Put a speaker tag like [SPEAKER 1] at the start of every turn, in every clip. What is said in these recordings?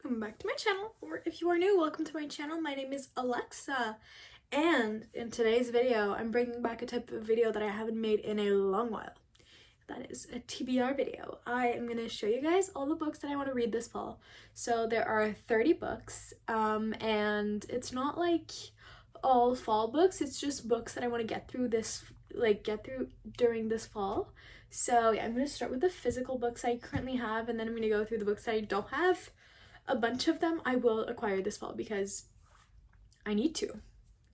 [SPEAKER 1] welcome back to my channel, or if you are new, welcome to my channel. My name is Alexa, and in today's video, I'm bringing back a type of video that I haven't made in a long while. That is a TBR video. I am going to show you guys all the books that I want to read this fall. So there are 30 books, and it's not like all fall books, it's just books that I want to get through during this fall. So yeah, I'm going to start with the physical books I currently have, and then I'm going to go through the books that I don't have. A bunch of them I will acquire this fall because I need to.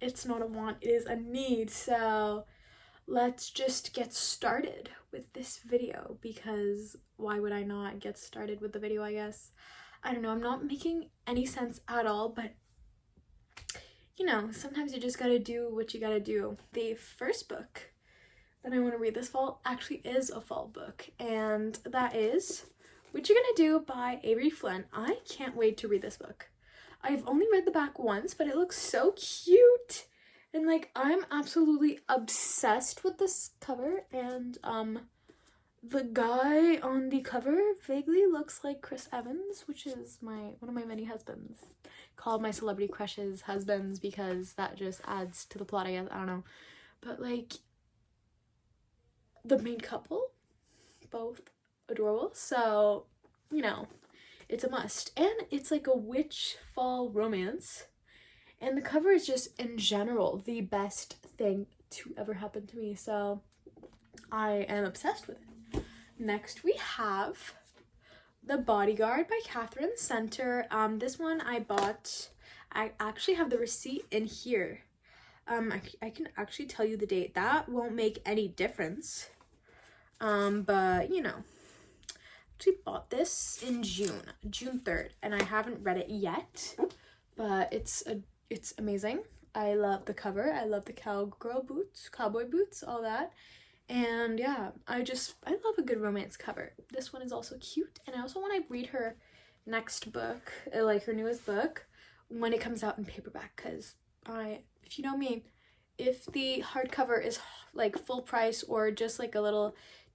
[SPEAKER 1] It's not a want, it is a need. So let's just get started with this video, because why would I not get started with the video, I guess? I don't know, I'm not making any sense at all, but you know, sometimes you just gotta do what you gotta do. The first book that I want to read this fall actually is a fall book, and that is What You Gonna Do by Avery Flynn. I can't wait to read this book. I've only read the back once, but it looks so cute. And like, I'm absolutely obsessed with this cover, and the guy on the cover vaguely looks like Chris Evans, which is one of my many husbands. Called my celebrity crushes husbands because that just adds to the plot, I guess. I don't know. But like, the main couple, both adorable, so you know, it's a must. And it's like a witch fall romance, and the cover is just in general the best thing to ever happen to me, so I am obsessed with it. Next we have The Bodyguard by Catherine Center. This one I bought. I actually have the receipt in here. I can actually tell you the date. That won't make any difference, but you know, actually bought this in June 3rd, and I haven't read it yet, but it's amazing. I love the cover, I love the cowboy boots, all that, and yeah, I love a good romance cover. This one is also cute, and I also want to read her next book, like her newest book, when it comes out in paperback, because if you know me, if the hardcover is like full price or just like a little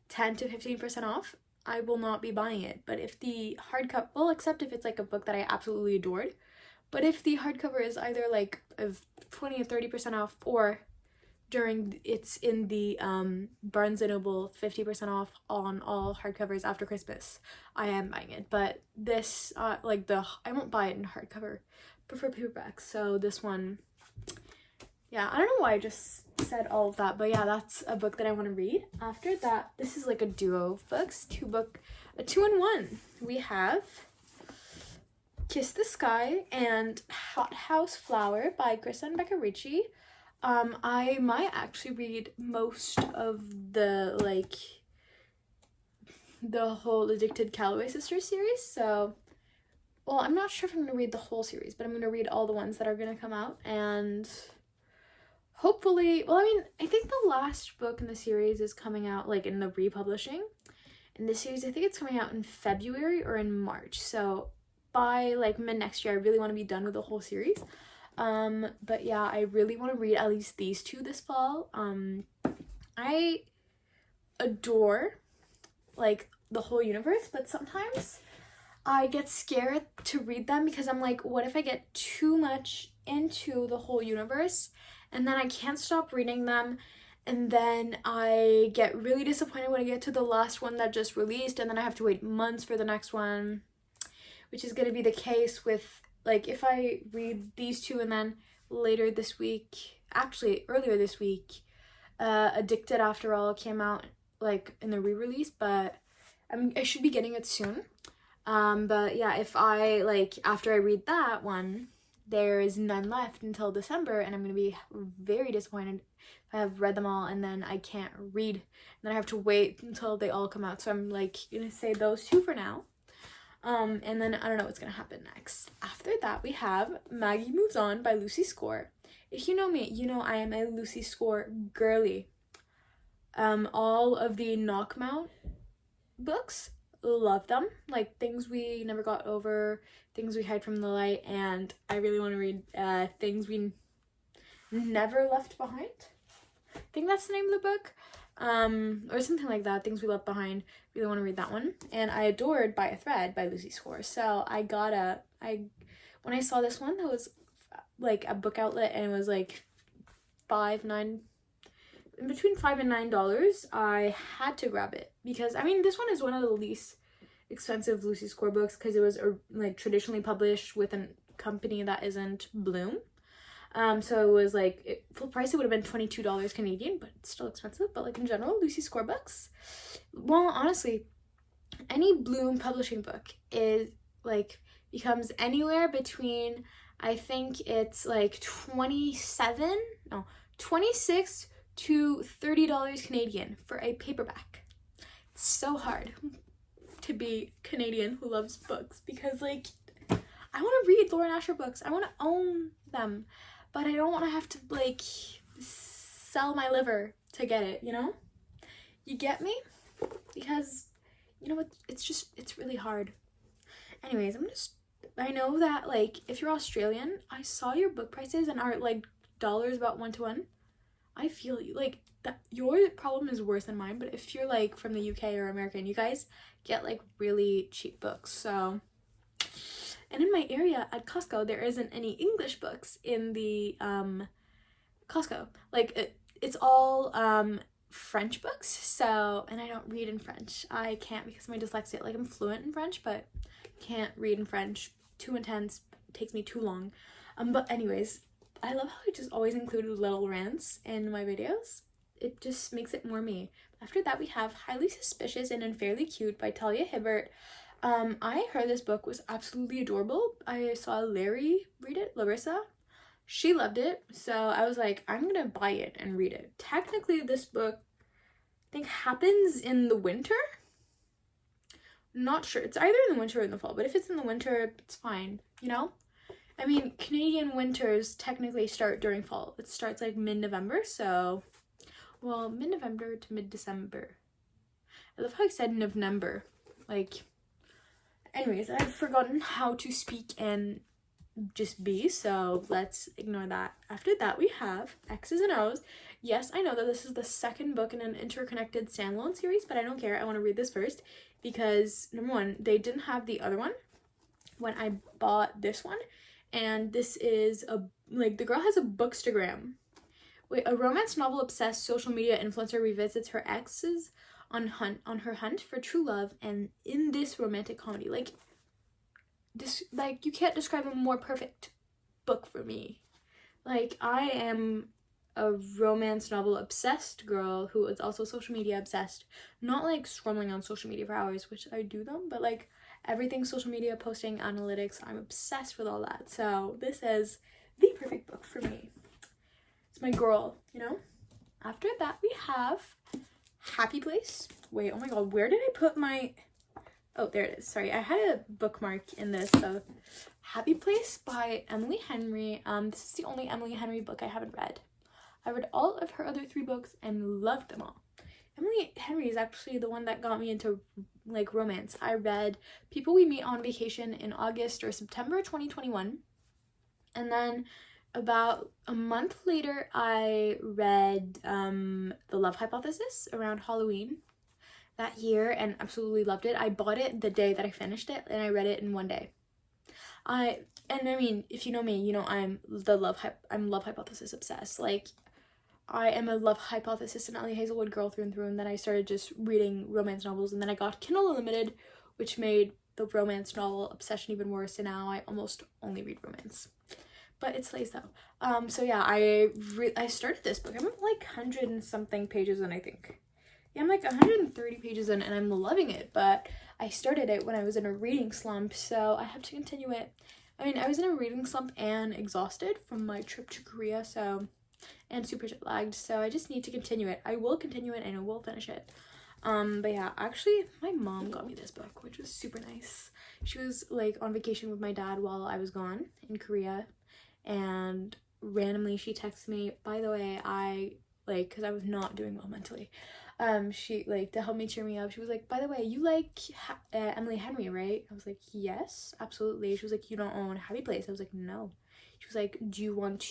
[SPEAKER 1] 10 to 15% off, I will not be buying it. But if the hardcover, well, except if it's like a book that I absolutely adored, but if the hardcover is either like of 20 or 30% off, or it's in the Barnes & Noble 50% off on all hardcovers after Christmas, I am buying it. But this, I won't buy it in hardcover, prefer paperback. So this one, yeah, I don't know why I just said all of that, but yeah, that's a book that I want to read. After that, this is like a duo of books, a two-in-one. We have Kiss the Sky and Hothouse Flower by Kristen Becker-Ritchie. I might actually read most of the whole Addicted Calloway Sisters series, so, well, I'm not sure if I'm going to read the whole series, but I'm going to read all the ones that are going to come out, and hopefully, well, I mean, I think the last book in the series is coming out, like, in the republishing. In this series, I think it's coming out in February or in March. So by, like, mid-next year, I really want to be done with the whole series. But yeah, I really want to read at least these two this fall. I adore, like, the whole universe, but sometimes I get scared to read them because I'm like, what if I get too much into the whole universe and then I can't stop reading them, and then I get really disappointed when I get to the last one that just released, and then I have to wait months for the next one, which is going to be the case with, like, if I read these two and then earlier this week, Addicted After All came out, like, in the re-release, but I should be getting it soon. But yeah, if I, like, after I read that one, there is none left until December, and I'm going to be very disappointed if I have read them all and then I can't read, and then I have to wait until they all come out. So I'm, like, going to say those two for now. And then I don't know what's going to happen next. After that, we have Maggie Moves On by Lucy Score. If you know me, you know I am a Lucy Score girly. All of the Knockmount books, love them. Like Things We Never Got Over, Things We Hide from the Light, and I really want to read Things We Never Left Behind. I think that's the name of the book. or something like that. Things We Left Behind. Really want to read that one. And I adored By a Thread by Lucy Score. So when I saw this one, that was like a book outlet, and it was like between $5 and $9. I had to grab it because, I mean, this one is one of the least expensive Lucy Score books because it was like traditionally published with a company that isn't Bloom. So it was like, full price, it would have been $22 Canadian, but it's still expensive. But like in general, Lucy Score books, well, honestly, any Bloom publishing book is like, becomes anywhere between, I think it's like $26 to $30 Canadian for a paperback. It's so hard to be Canadian who loves books because, like, I want to read Lauren Asher books. I want to own them, but I don't want to have to, like, sell my liver to get it, you know? You get me? Because, you know, it's really hard. Anyways, I know that, like, if you're Australian, I saw your book prices and are, like, dollars about 1-to-1. I feel you. Like, that your problem is worse than mine, but if you're, like, from the UK or American, you guys get, like, really cheap books. So, and in my area at Costco, there isn't any English books in the Costco. Like, it's all French books. So, and I don't read in French. I can't because of my dyslexia. Like, I'm fluent in French, but can't read in French. Too intense. Takes me too long. But anyways, I love how I just always include little rants in my videos. It just makes it more me. After that, we have Highly Suspicious and Unfairly Cute by Talia Hibbert. I heard this book was absolutely adorable. I saw Larry read it, Larissa. She loved it, so I was like, I'm gonna buy it and read it. Technically, this book, I think, happens in the winter. Not sure. It's either in the winter or in the fall, but if it's in the winter, it's fine, you know? I mean, Canadian winters technically start during fall. It starts like mid-November, so, well, mid-November to mid-December. I love how I said November. Like, anyways, I've forgotten how to speak and just be, so let's ignore that. After that, we have X's and O's. Yes, I know that this is the second book in an interconnected standalone series, but I don't care. I want to read this first because, number one, they didn't have the other one when I bought this one. And this is the girl has a bookstagram. A romance novel obsessed social media influencer revisits her exes on her hunt for true love, and in this romantic comedy, you can't describe a more perfect book for me. Like, I am a romance novel obsessed girl who is also social media obsessed. Not like scrolling on social media for hours, which I do them, but like everything social media, posting, analytics, I'm obsessed with all that. So this is the perfect book for me. It's my girl, you know? After that, we have Happy Place. Wait, oh my god, where did I put my... Oh, there it is. Sorry, I had a bookmark in this. So, Happy Place by Emily Henry. This is the only Emily Henry book I haven't read. I read all of her other 3 books and loved them all. Emily Henry is actually the one that got me into, like, romance. I read People We Meet on Vacation in August or September 2021. And then about a month later, I read The Love Hypothesis around Halloween that year and absolutely loved it. I bought it the day that I finished it and I read it in one day. I mean, if you know me, you know I'm Love Hypothesis obsessed. Like, I am a Love Hypothesis and Ellie Hazelwood girl through and through, and then I started just reading romance novels, and then I got Kindle Unlimited, which made the romance novel obsession even worse, and now I almost only read romance. But it slays though. So yeah, I started this book. I'm like 100 and something pages in, I think. Yeah, I'm like 130 pages in, and I'm loving it, but I started it when I was in a reading slump, so I have to continue it. I mean, I was in a reading slump and exhausted from my trip to Korea, so... and super jet lagged, so I just need to continue it. I will continue it and I will finish it. But yeah, actually my mom got me this book, which was super nice. She was like on vacation with my dad while I was gone in Korea, and randomly she texted me, by the way, because I was not doing well mentally, she, like, to help me cheer me up, she was like, by the way, you like Emily Henry, right? I was like, yes, absolutely. She was like, you don't own Happy Place? I was like, no. She was like, do you want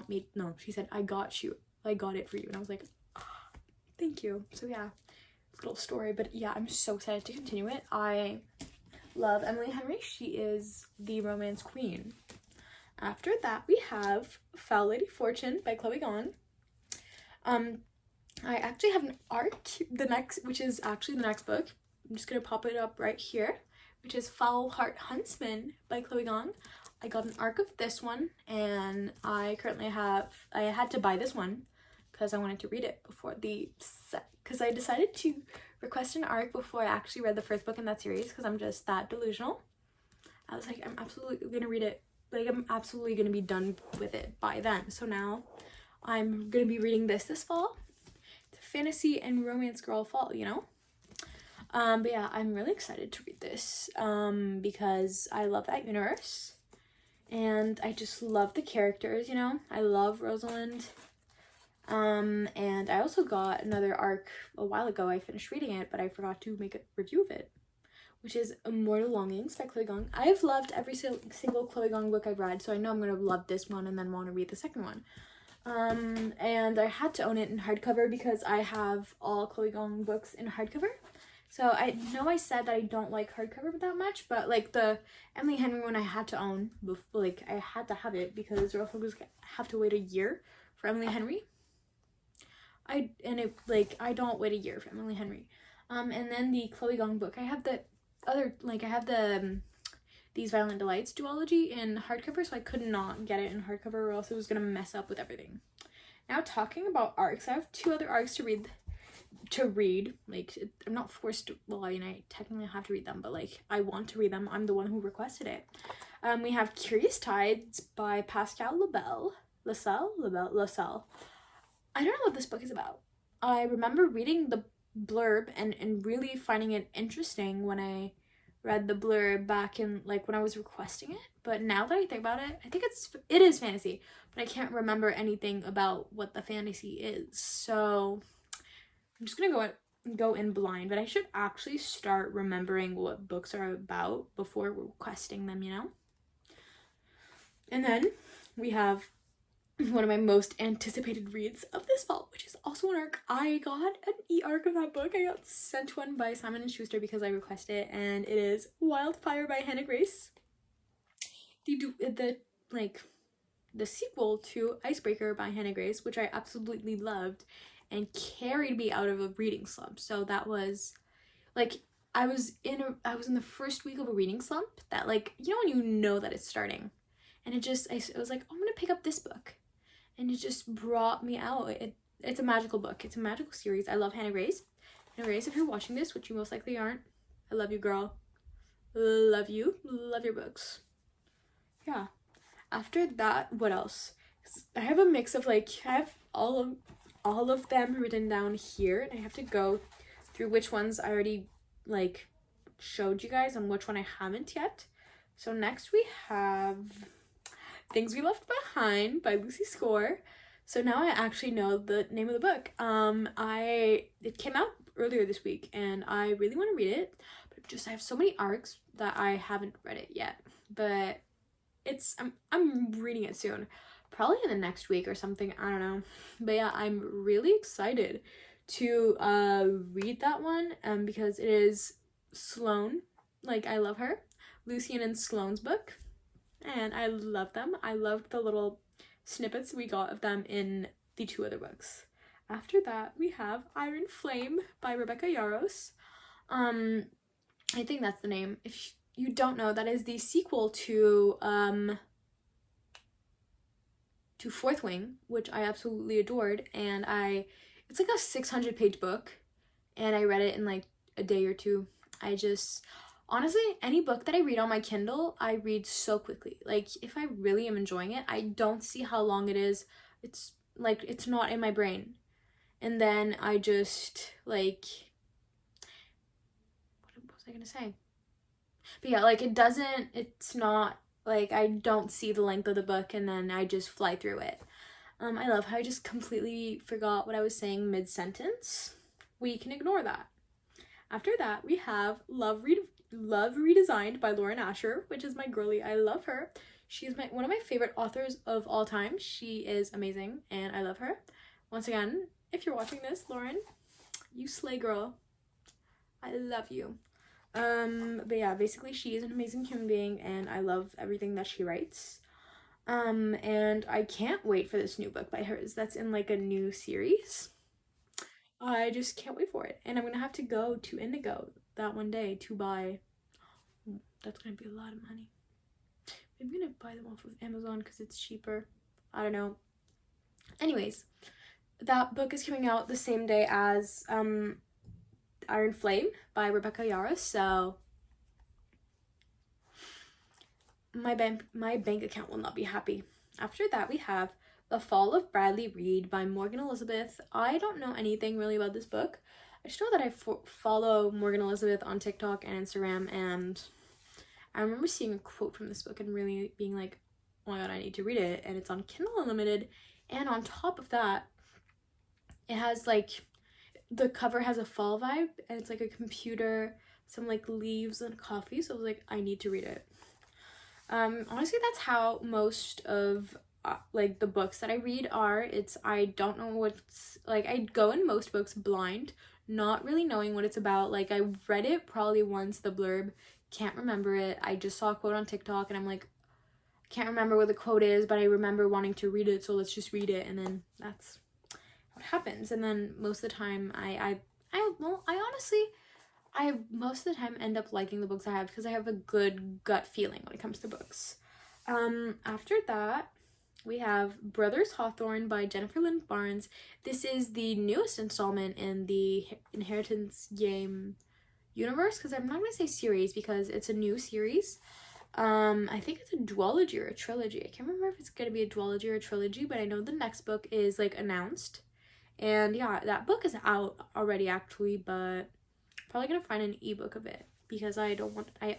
[SPEAKER 1] me? No, she said, I got it for you. And I was like, Thank you. So yeah, it's a little story, but yeah, I'm so excited to continue it. I love Emily Henry. She is the romance queen. After that, we have Foul Lady Fortune by Chloe Gong. I actually have an arc, which is actually the next book. I'm just gonna pop it up right here, which is Foul Heart Huntsman by Chloe Gong. I got an arc of this one, and I had to buy this one because I wanted to read it before the set, because I decided to request an arc before I actually read the first book in that series, because I'm just that delusional. I was like, I'm absolutely gonna read it, like I'm absolutely gonna be done with it by then. So now I'm gonna be reading this fall. It's a fantasy and romance girl fall, you know? But yeah, I'm really excited to read this because I love that universe, and I just love the characters, you know? I love Rosalind. And I also got another arc a while ago. I finished reading it, but I forgot to make a review of it, which is Immortal Longings by Chloe Gong. I've loved every single Chloe Gong book I've read, so I know I'm gonna love this one and then want to read the second one. And I had to own it in hardcover because I have all Chloe Gong books in hardcover. So I know I said that I don't like hardcover that much, but like the Emily Henry one I had to own, like I had to have it because or else I was have to wait a year for Emily Henry. I don't wait a year for Emily Henry. And then the Chloe Gong book, I have the other, like I have the These Violent Delights duology in hardcover, so I could not get it in hardcover or else it was gonna mess up with everything. Now talking about arcs, I have 2 other arcs to read. Like I'm not forced to, well, I mean I technically have to read them, but like I want to read them. I'm the one who requested it. We have Curious Tides by Pascal Lascelles. I don't know what this book is about. I remember reading the blurb and really finding it interesting when I read the blurb back in like when I was requesting it, but now that I think about it, I think it is fantasy, but I can't remember anything about what the fantasy is. So I'm just gonna go in blind, but I should actually start remembering what books are about before requesting them, you know? And then we have one of my most anticipated reads of this fall, which is also an arc. I got an e-arc of that book. I got sent one by Simon & Schuster because I requested it, and it is Wildfire by Hannah Grace. The sequel to Icebreaker by Hannah Grace, which I absolutely loved and carried me out of a reading slump. So that was like I was in the first week of a reading slump that, like, you know when you know that it's starting, and I was like, oh, I'm gonna pick up this book. And it just brought me out. It's a magical book. It's a magical series. I love Hannah Grace. Hannah Grace, if you're watching this, which you most likely aren't, I love you, girl. Love you. Love your books. Yeah. After that, what else? I have a mix of like, I have all of them written down here, and I have to go through which ones I already like showed you guys and which one I haven't yet. So next we have Things We Left Behind by Lucy Score. So now I actually know the name of the book. It came out earlier this week and I really want to read it, but I have so many arcs that I haven't read it yet. But I'm reading it soon, probably in the next week or something, I don't know. But yeah, I'm really excited to read that one because it is Sloane. Like, I love her. Lucian and Sloane's book. And I love them. I loved the little snippets we got of them in the 2 other books. After that, we have Iron Flame by Rebecca Yarros. I think that's the name. If you don't know, that is the sequel to Fourth Wing, which I absolutely adored. And it's like a 600-page book, and I read it in like a day or 2. Honestly, any book that I read on my Kindle, I read so quickly. Like, if I really am enjoying it, I don't see how long it is. It's like, it's not in my brain. And then I just, like, what was I gonna say? But yeah, like, it's not, like, I don't see the length of the book, and then I just fly through it. I love how I just completely forgot what I was saying mid-sentence. We can ignore that. After that, we have Love Redesigned by Lauren Asher, which is my girly. I love her. She's one of my favorite authors of all time. She is amazing, and I love her. Once again, if you're watching this, Lauren, You slay, girl. I love you. But yeah, basically she is an amazing human being and I love everything that she writes. And I can't wait for this new book by hers that's in like a new series. I just can't wait for it. And I'm gonna have to go to Indigo that one day to buy. That's gonna be a lot of money. I'm gonna buy them off of Amazon because it's cheaper. I don't know. Anyways, that book is coming out the same day as Iron Flame by Rebecca Yarros, so my bank account will not be happy. After that, we have The Fall of Bradley Reed by Morgan Elizabeth. I don't know anything really about this book. I just know that I follow Morgan Elizabeth on TikTok and Instagram, and I remember seeing a quote from this book and really being like, oh my god, I need to read it. And it's on Kindle Unlimited, and on top of that, it has like, the cover has a fall vibe, and it's like a computer, some like leaves and coffee, so I was like, I need to read it. Honestly, that's how most of like the books that I read are. I don't know what's, like, I go in most books blind, not really knowing what it's about. Like, I read it probably once, the blurb, can't remember it. I just saw a quote on TikTok and I'm like, can't remember what the quote is, but I remember wanting to read it, so let's just read it, and then that's what happens. And then most of the time I honestly, I most of the time end up liking the books I have because I have a good gut feeling when it comes to books. After that, we have Brothers Hawthorne by Jennifer Lynn Barnes. This is the newest installment in the Inheritance Game universe, because I'm not going to say series because it's a new series. I think it's a duology or a trilogy. I can't remember if it's going to be a duology or a trilogy, but I know the next book is like announced. And yeah, that book is out already actually, but probably gonna find an ebook of it because I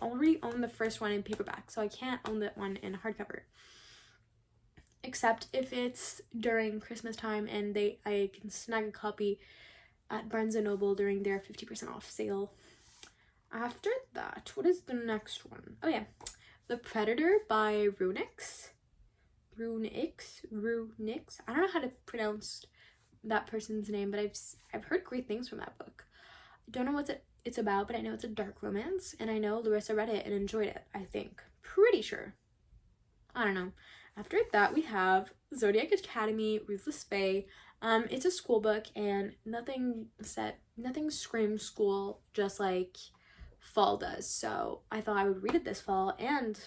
[SPEAKER 1] already own the first one in paperback, so I can't own that one in hardcover. Except if it's during Christmas time and I can snag a copy at Barnes & Noble during their 50% off sale. After that, what is the next one? Oh yeah, The Predator by Runix. I don't know how to pronounce that person's name, but I've heard great things from that book. I don't know what it's about, but I know it's a dark romance, and I know Larissa read it and enjoyed it, I think. Pretty sure. I don't know. After that, we have Zodiac Academy, Ruthless Fae. It's a school book, and nothing screams school, just like fall does. So I thought I would read it this fall, and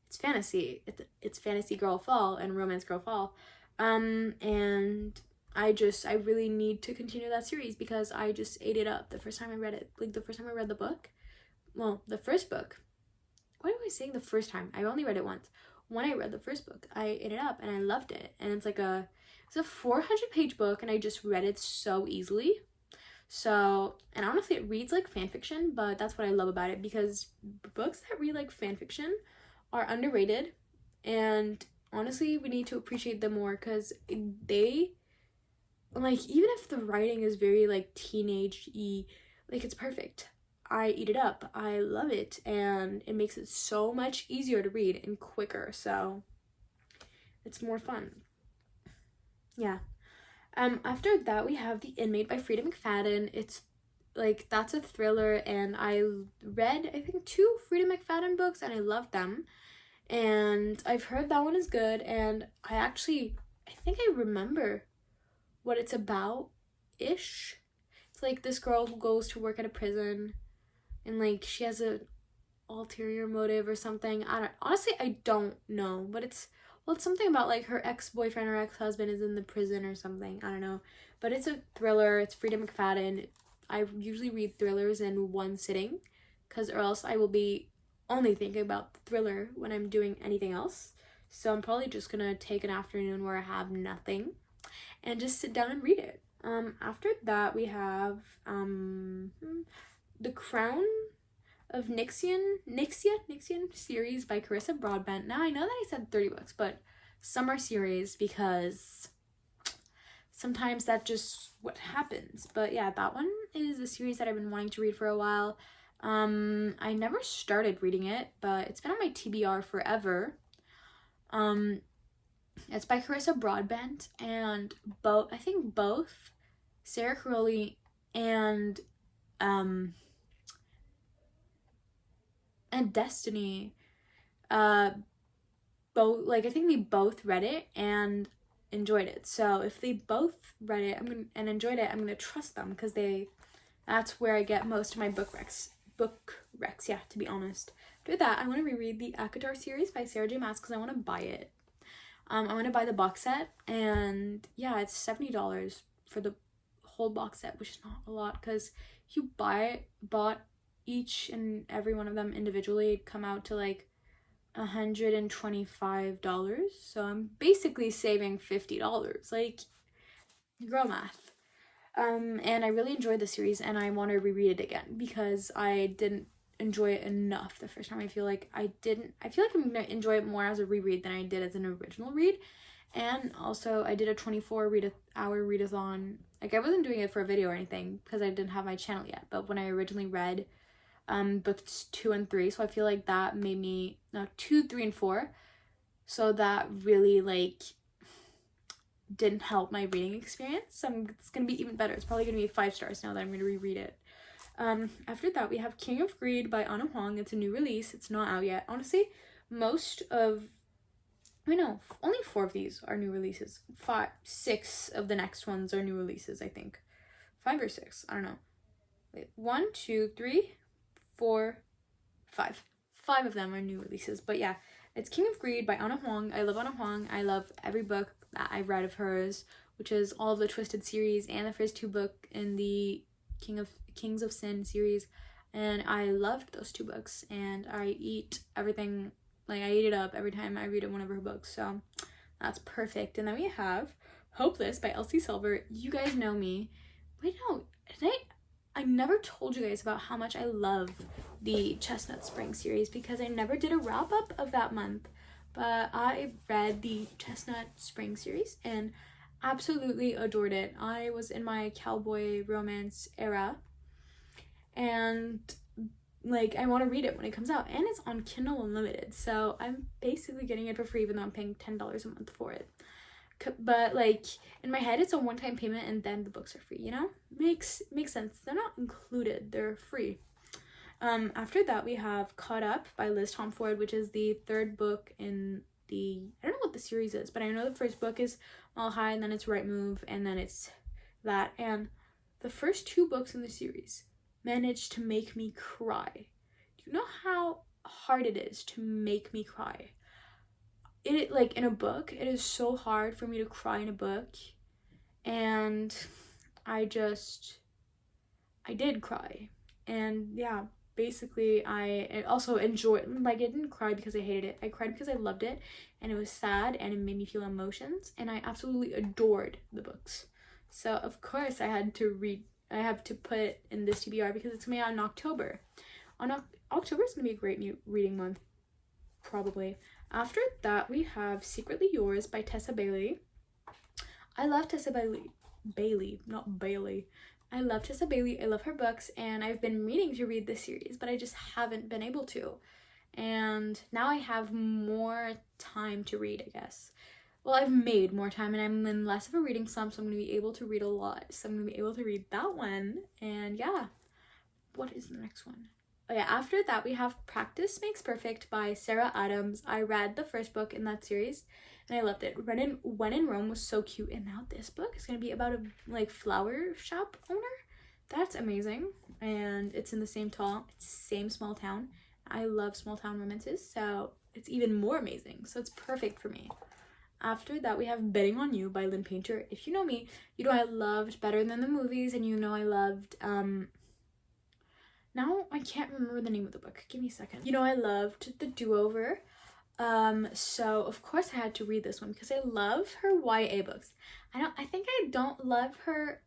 [SPEAKER 1] it's fantasy. It's fantasy girl fall and romance girl fall. And I really need to continue that series because I just ate it up the first time I read it. Like, the first time I read the book. Well, the first book. Why am I saying the first time? I only read it once. When I read the first book, I ate it up and I loved it. And it's a 400-page book, and I just read it so easily. So, and honestly, it reads like fan fiction, but that's what I love about it, because books that read like fan fiction are underrated, and honestly, we need to appreciate them more, because they, like, even if the writing is very like teenage-y, like, it's perfect. I eat it up. I love it, and it makes it so much easier to read and quicker, so it's more fun. Yeah. After that, we have The Inmate by Frida McFadden. It's like, that's a thriller, and I read, I think, 2 Frida McFadden books, and I loved them. And I've heard that one is good, and I think I remember what it's about-ish. It's like this girl who goes to work at a prison, and like she has a ulterior motive or something. I don't know, but it's something about like her ex-boyfriend or ex-husband is in the prison or something. I don't know, but it's a thriller. It's Frida McFadden. I usually read thrillers in one sitting, or else I will be only thinking about thriller when I'm doing anything else. So I'm probably just gonna take an afternoon where I have nothing and just sit down and read it. After that, we have The Crown of Nixian series by Carissa Broadbent. Now, I know that I said 30 books, but some are series because sometimes that's just what happens. But yeah, that one is a series that I've been wanting to read for a while. I never started reading it, but it's been on my TBR forever. It's by Carissa Broadbent, and I think both Sarah Caroli and Destiny, both, like, I think they both read it and enjoyed it. So if they both read it and enjoyed it, I'm gonna trust them, because that's where I get most of my book recs, yeah, to be honest. After that, I want to reread the ACOTAR series by Sarah J Maas, because I want to buy it. I want to buy the box set, and yeah, it's $70 for the whole box set, which is not a lot, because if you bought each and every one of them individually, it'd come out to like $125. So I'm basically saving $50. Like, girl math. And I really enjoyed the series, and I want to reread it again, because I didn't enjoy it enough the first time. I feel like I'm gonna enjoy it more as a reread than I did as an original read. And also, I did a 24-hour readathon. Like, I wasn't doing it for a video or anything, because I didn't have my channel yet, but when I originally read books 2 and 3, so I feel like that made me 2, 3, and 4, so that really like didn't help my reading experience. So it's gonna be even better. It's probably gonna be 5 stars now that I'm gonna reread it. After that, we have King of Greed by Anna Huang. It's a new release. It's not out yet. Honestly, only 4 of these are new releases. 6 of the next ones are new releases, I think. 5 or 6, I don't know. Wait, 1, 2, 3, 4, 5. 5 of them are new releases. But yeah, it's King of Greed by Anna Huang. I love Anna Huang. I love every book that I've read of hers, which is all of the Twisted series and the first 2 book in the Kings of Sin series. And I loved those 2 books, and I eat everything, like I eat it up every time I read one of her books. So that's perfect. And then we have Hopeless by Elsie Silver. You guys know me. Wait, no, I never told you guys about how much I love the Chestnut Spring series, because I never did a wrap up of that month. But I read the Chestnut Spring series and absolutely adored it. I was in my cowboy romance era, and like, I want to read it when it comes out, and it's on Kindle Unlimited, so I'm basically getting it for free, even though I'm paying $10 a month for it. But like, in my head, it's a one-time payment, and then the books are free, you know? Makes sense. They're not included, they're free. After that, we have Caught Up by Liz Tomford, which is the 3rd book in I don't know what the series is, but I know the first book is Mile High, and then it's Right Move, and then it's that. And the first 2 books in the series managed to make me cry. Do you know how hard it is to make me cry? Like, in a book, it is so hard for me to cry in a book, and I did cry. And yeah, basically, I also enjoyed, like, I didn't cry because I hated it. I cried because I loved it, and it was sad, and it made me feel emotions, and I absolutely adored the books. So of course I have to put it in this TBR, because it's coming out in October. October is gonna be a great new reading month, probably. After that, we have Secretly Yours by Tessa Bailey. I love Tessa Bailey, not Bailey. I love Tessa Bailey. I love her books, and I've been meaning to read this series, but I just haven't been able to. And now I have more time to read, I guess. Well, I've made more time, and I'm in less of a reading slump, so I'm going to be able to read a lot. So I'm going to be able to read that one. And yeah, what is the next one? Oh yeah, after that, we have Practice Makes Perfect by Sarah Adams. I read the first book in that series, and I loved it. When in Rome was so cute, and now this book is going to be about a flower shop owner. That's amazing, and it's in the same small town. I love small town romances, so it's even more amazing. So it's perfect for me. After that, we have Betting on You by Lynn Painter. If you know me, you know I loved Better Than the Movies, and you know I loved now I can't remember the name of the book. Give me a second. You know I loved The Do-Over. So of course I had to read this one, because I love her YA books. I think I don't love her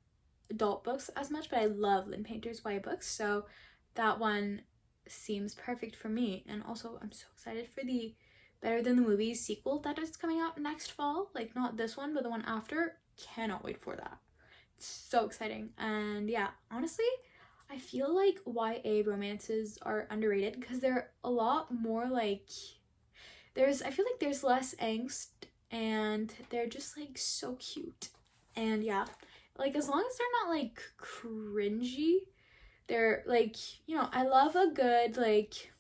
[SPEAKER 1] adult books as much, but I love Lynn Painter's YA books, so that one seems perfect for me. And also, I'm so excited for the Better Than the Movies sequel that is coming out next fall. Like, not this one, but the one after. Cannot wait for that. It's so exciting. And yeah, honestly, I feel like YA romances are underrated, because they're a lot more like, I feel like there's less angst, and they're just like so cute. And yeah, like, as long as they're not like cringy, they're like, you know, I love a good like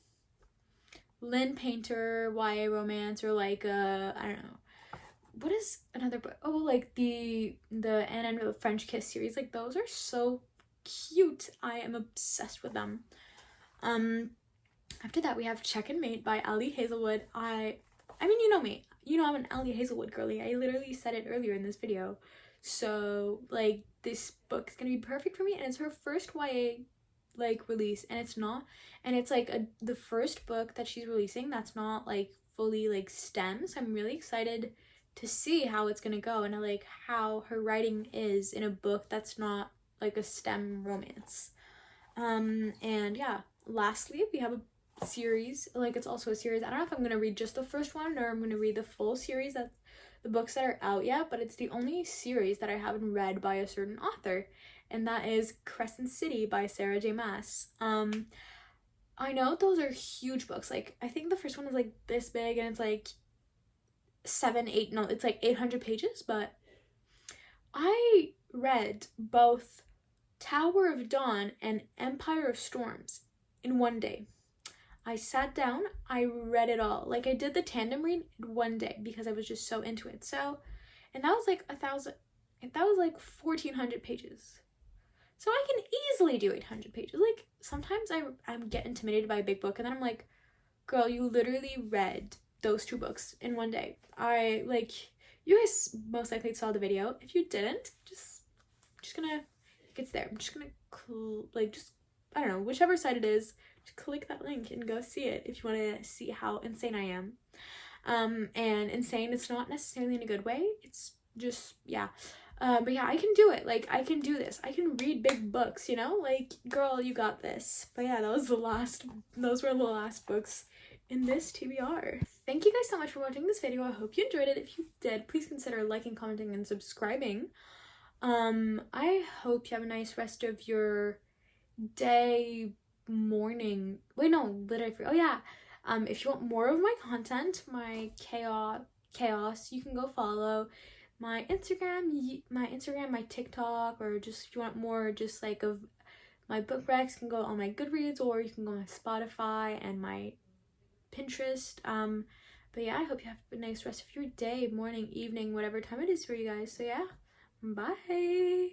[SPEAKER 1] Lynn Painter YA romance, or like I don't know, what is another book? Oh, like the Anne and the French Kiss series. Like, those are so cute. I am obsessed with them. After that we have Check and Mate by Ali Hazelwood. I mean, you know me. You know I'm an Ali Hazelwood girly. I literally said it earlier in this video. So like, this book is gonna be perfect for me, and it's her first YA like release, and it's like the first book that she's releasing that's not like fully like STEM. So I'm really excited to see how it's gonna go, and I like how her writing is in a book that's not like a STEM romance. And yeah, lastly we have a series, like it's also a series. I don't know if I'm gonna read just the first one or I'm gonna read the full series, that's the books that are out yet, but it's the only series that I haven't read by a certain author, and that is Crescent City by Sarah J Maas. I know those are huge books. Like, I think the first one is like this big, and it's like it's like 800 pages, but I read both Tower of Dawn and Empire of Storms in one day. I sat down, I read it all. Like, I did the tandem read in one day because I was just so into it. So, and that was like 1,400 pages. So I can easily do 800 pages. Like, sometimes I get intimidated by a big book, and then I'm like, girl, you literally read those 2 books in one day. I like, you guys most likely saw the video. If you didn't, just gonna, it's there. I'm just gonna just, I don't know, whichever side it is, just click that link and go see it if you want to see how insane I am. And insane, it's not necessarily in a good way, it's just, yeah. But yeah, I can do it. Like, I can do this. I can read big books, you know? Like, girl, you got this. But yeah, those were the last books in this TBR. Thank you guys so much for watching this video. I hope you enjoyed it. If you did, please consider liking, commenting, and subscribing. I hope you have a nice rest of your day, morning. Wait, no, literally. Oh yeah. If you want more of my content, my chaos, you can go follow my Instagram, my TikTok, or just if you want more just like of my book recs, you can go on my Goodreads, or you can go on my Spotify and my Pinterest. But yeah, I hope you have a nice rest of your day, morning, evening, whatever time it is for you guys. So yeah, bye.